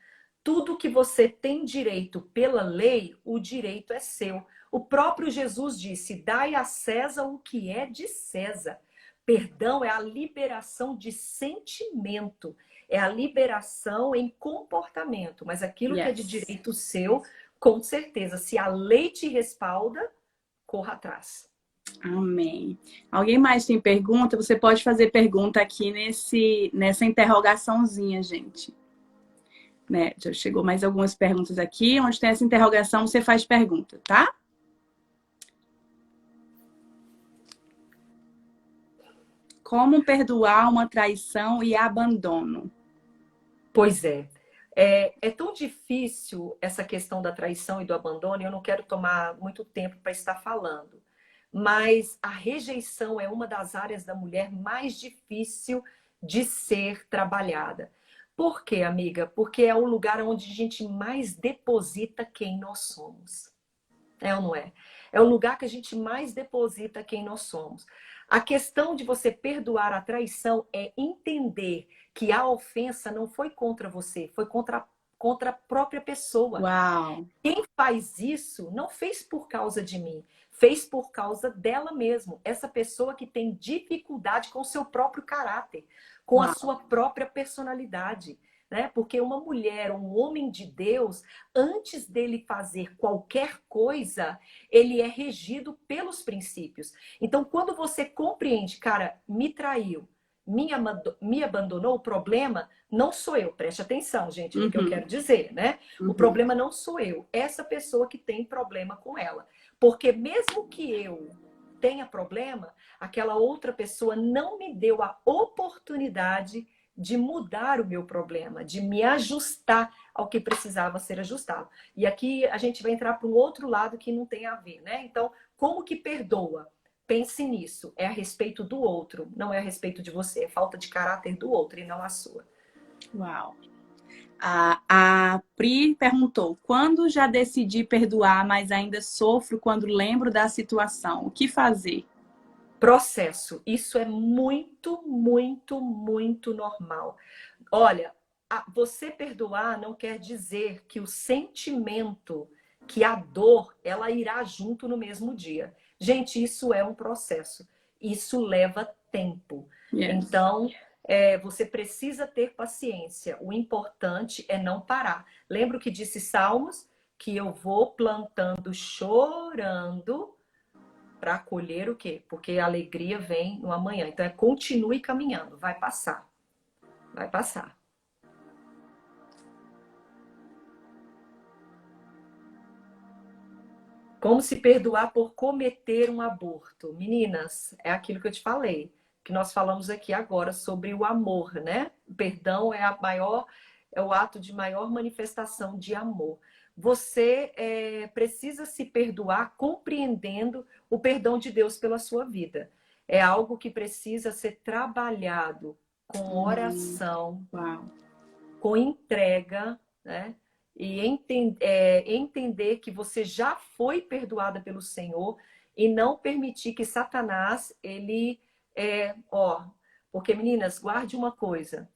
Tudo que você tem direito pela lei, o direito é seu. O próprio Jesus disse: dai a César o que é de César. Perdão é a liberação de sentimento, é a liberação em comportamento, mas aquilo que é de Yes. direito seu, com certeza, se a lei te respalda, corra atrás. Amém. Alguém mais tem pergunta? Você pode fazer pergunta aqui nessa interrogaçãozinha, gente. Né? Já chegou mais algumas perguntas aqui. Onde tem essa interrogação, você faz pergunta, tá? Como perdoar uma traição e abandono? Pois é. É tão difícil essa questão da traição e do abandono, e eu não quero tomar muito tempo para estar falando. Mas a rejeição é uma das áreas da mulher mais difícil de ser trabalhada. Por quê, amiga? Porque é o lugar onde a gente mais deposita quem nós somos. É ou não é? É o lugar que a gente mais deposita quem nós somos. A questão de você perdoar a traição é entender que a ofensa não foi contra você, foi contra a própria pessoa. Uau! Quem faz isso não fez por causa de mim, fez por causa dela mesmo. Essa pessoa que tem dificuldade com o seu próprio caráter, com a sua própria personalidade. Né? Porque uma mulher, um homem de Deus, antes dele fazer qualquer coisa, ele é regido pelos princípios. Então, quando você compreende, cara, me traiu, me abandonou, o problema não sou eu. Preste atenção, gente, no que eu quero dizer, né? O problema não sou eu. Essa pessoa que tem problema com ela. Porque mesmo que eu tenha problema, aquela outra pessoa não me deu a oportunidade de mudar o meu problema, de me ajustar ao que precisava ser ajustado. E aqui a gente vai entrar para um outro lado que não tem a ver, né? Então, como que perdoa? Pense nisso. É a respeito do outro, não é a respeito de você. É falta de caráter do outro e não a sua. Uau! A Pri perguntou: quando já decidi perdoar, mas ainda sofro quando lembro da situação, o que fazer? Processo. Isso é muito, muito, muito normal. Olha, você perdoar não quer dizer que o sentimento, que a dor, ela irá junto no mesmo dia. Gente, isso é um processo. Isso leva tempo. Yes. Então, você precisa ter paciência. O importante é não parar. Lembra o que disse Salmos? Que eu vou plantando chorando para colher o quê? Porque a alegria vem no amanhã. Então, continue caminhando. Vai passar. Vai passar. Como se perdoar por cometer um aborto? Meninas, é aquilo que eu te falei, que nós falamos aqui agora sobre o amor, né? O perdão é o ato de maior manifestação de amor. Você precisa se perdoar compreendendo o perdão de Deus pela sua vida. É algo que precisa ser trabalhado com oração, com entrega, né? E entender que você já foi perdoada pelo Senhor e não permitir que Satanás, porque meninas, guarde uma coisa.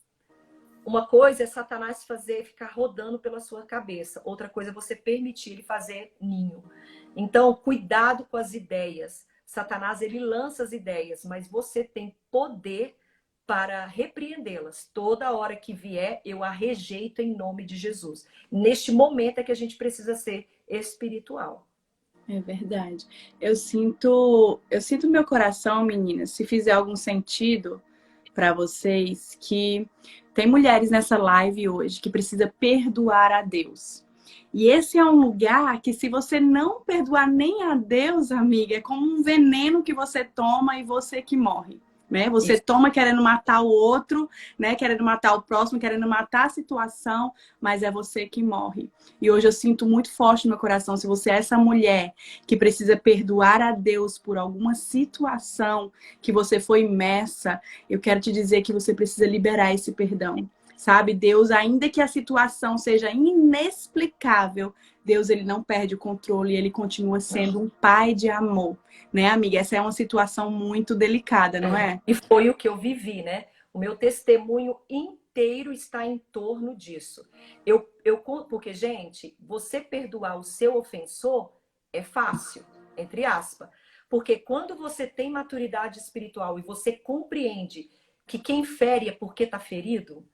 Uma coisa é Satanás ficar rodando pela sua cabeça. Outra coisa é você permitir ele fazer ninho. Então, cuidado com as ideias. Satanás, ele lança as ideias, mas você tem poder para repreendê-las. Toda hora que vier, eu a rejeito em nome de Jesus. Neste momento é que a gente precisa ser espiritual. É verdade. Eu sinto no meu coração, meninas, se fizer algum sentido para vocês, que tem mulheres nessa live hoje que precisa perdoar a Deus. E esse é um lugar que, se você não perdoar nem a Deus, amiga, é como um veneno que você toma e você que morre. né? Você Isso. toma querendo matar o outro, né? Querendo matar o próximo, querendo matar a situação, mas é você que morre. E hoje eu sinto muito forte no meu coração, se você é essa mulher que precisa perdoar a Deus por alguma situação que você foi imersa, eu quero te dizer que você precisa liberar esse perdão. Sabe, Deus, ainda que a situação seja inexplicável, Deus, ele não perde o controle, ele continua sendo um pai de amor, né, amiga? Essa é uma situação muito delicada, não é? E foi o que eu vivi, né? O meu testemunho inteiro está em torno disso. Porque, gente, você perdoar o seu ofensor é fácil, entre aspas. Porque quando você tem maturidade espiritual e você compreende que quem fere é porque está ferido,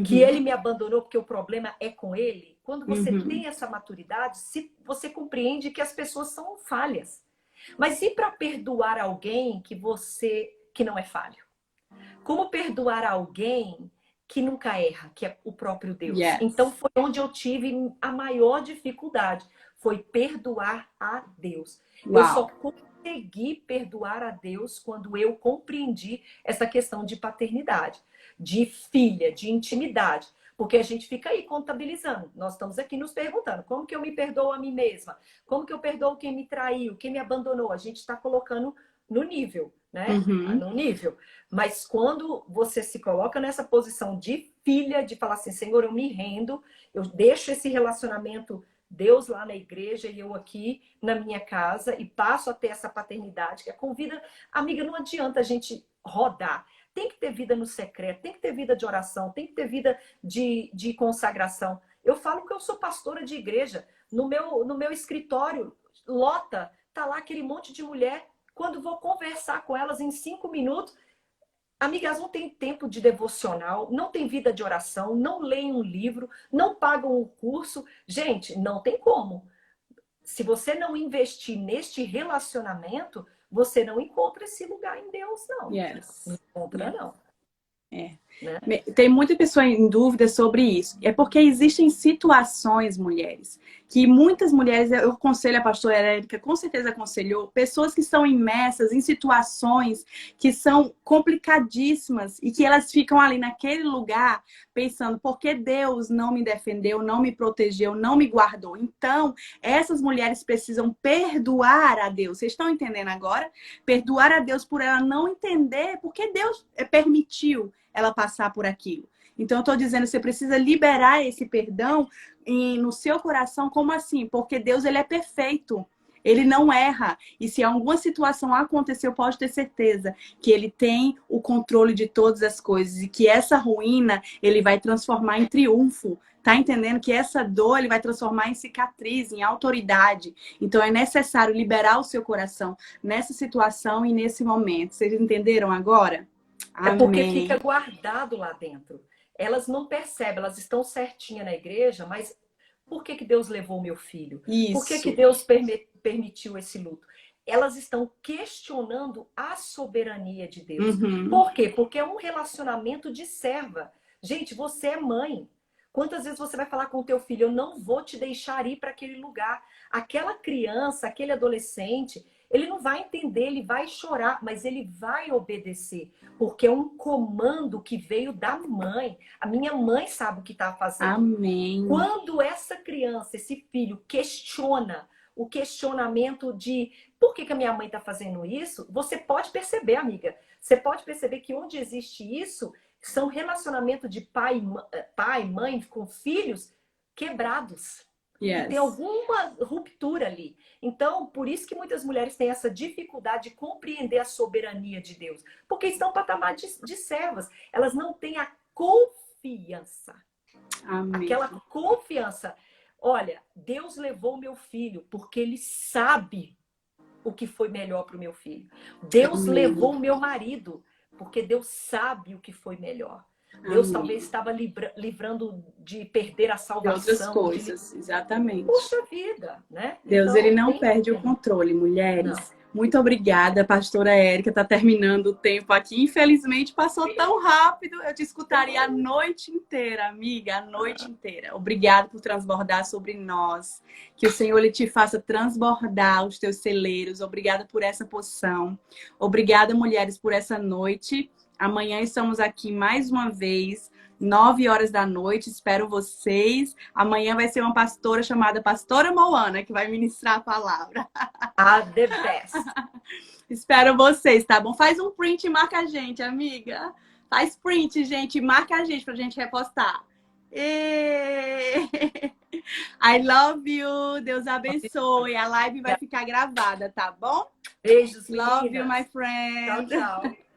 que ele me abandonou porque o problema é com ele, quando você tem essa maturidade, você compreende que as pessoas são falhas. Mas e para perdoar alguém que não é falho? Como perdoar alguém que nunca erra, que é o próprio Deus? Yes. Então foi onde eu tive a maior dificuldade, foi perdoar a Deus. Uau. Eu só consegui perdoar a Deus quando eu compreendi essa questão de paternidade, de filha, de intimidade. Porque a gente fica aí contabilizando. Nós estamos aqui nos perguntando, como que eu me perdoo a mim mesma? Como que eu perdoo quem me traiu, quem me abandonou? A gente está colocando no nível, né? No nível. Mas quando você se coloca nessa posição de filha, de falar assim, Senhor, eu me rendo, eu deixo esse relacionamento, Deus lá na igreja e eu aqui na minha casa, e passo a ter essa paternidade, que a convida... Amiga, não adianta a gente rodar. Tem que ter vida no secreto, tem que ter vida de oração, tem que ter vida de consagração. Eu falo que eu sou pastora de igreja. No meu escritório, lota, tá lá aquele monte de mulher. Quando vou conversar com elas em 5 minutos, amigas, não tem tempo de devocional, não tem vida de oração, não leem um livro, não pagam um curso. Gente, não tem como. Se você não investir neste relacionamento, você não encontra esse lugar em Deus, não. Yes. Não encontra, não. É. Né? Tem muita pessoa em dúvida sobre isso. É porque existem situações, mulheres, que muitas mulheres, eu aconselho a pastora Érica, com certeza aconselhou, pessoas que estão imersas em situações que são complicadíssimas e que elas ficam ali naquele lugar pensando, por que Deus não me defendeu, não me protegeu, não me guardou? Então, essas mulheres precisam perdoar a Deus. Vocês estão entendendo agora? Perdoar a Deus por ela não entender porque Deus permitiu ela passar por aquilo. Então, eu estou dizendo, você precisa liberar esse perdão no seu coração. Como assim? Porque Deus, ele é perfeito. Ele não erra. E se alguma situação aconteceu, pode ter certeza que ele tem o controle de todas as coisas. E que essa ruína, ele vai transformar em triunfo. Tá entendendo? Que essa dor, ele vai transformar em cicatriz, em autoridade. Então, é necessário liberar o seu coração nessa situação e nesse momento. Vocês entenderam agora? É porque Amém. fica guardado lá dentro. Elas não percebem, elas estão certinhas na igreja, mas por que Deus levou meu filho? Isso. Por que Deus permitiu esse luto? Elas estão questionando a soberania de Deus. Por quê? Porque é um relacionamento de serva. Gente, você é mãe. Quantas vezes você vai falar com o teu filho, eu não vou te deixar ir para aquele lugar. Aquela criança, aquele adolescente, ele não vai entender, ele vai chorar, mas ele vai obedecer, porque é um comando que veio da mãe. A minha mãe sabe o que está fazendo. Amém. Quando essa criança, esse filho, questiona o questionamento de por que a minha mãe está fazendo isso, você pode perceber, amiga. Você pode perceber que onde existe isso, são relacionamentos de pai, mãe com filhos quebrados. Yes. Tem alguma ruptura ali. Então, por isso que muitas mulheres têm essa dificuldade de compreender a soberania de Deus. Porque estão patamar de servas. Elas não têm a confiança. Amém. Aquela confiança. Olha, Deus levou meu filho porque ele sabe o que foi melhor para o meu filho. Deus levou o meu marido porque Deus sabe o que foi melhor. Deus talvez estava livrando de perder a salvação. De outras coisas, exatamente. Puxa vida, né? Deus, então, ele não perde o controle, mulheres. Não. Muito obrigada, pastora Érica. Está terminando o tempo aqui. Infelizmente, passou tão rápido. Eu te escutaria a noite inteira, amiga, a noite inteira. Obrigada por transbordar sobre nós. Que o Senhor ele te faça transbordar os teus celeiros. Obrigada por essa poção. Obrigada, mulheres, por essa noite. Amanhã estamos aqui mais uma vez, 9 horas da noite. Espero vocês. Amanhã vai ser uma pastora chamada Pastora Moana, que vai ministrar a palavra. A the best. Espero vocês, tá bom? Faz um print e marca a gente, amiga. Faz print, gente, e marca a gente pra gente repostar. I love you. Deus abençoe. A live vai ficar gravada, tá bom? Beijos, Love meninas. you, my friend. Tchau, tchau.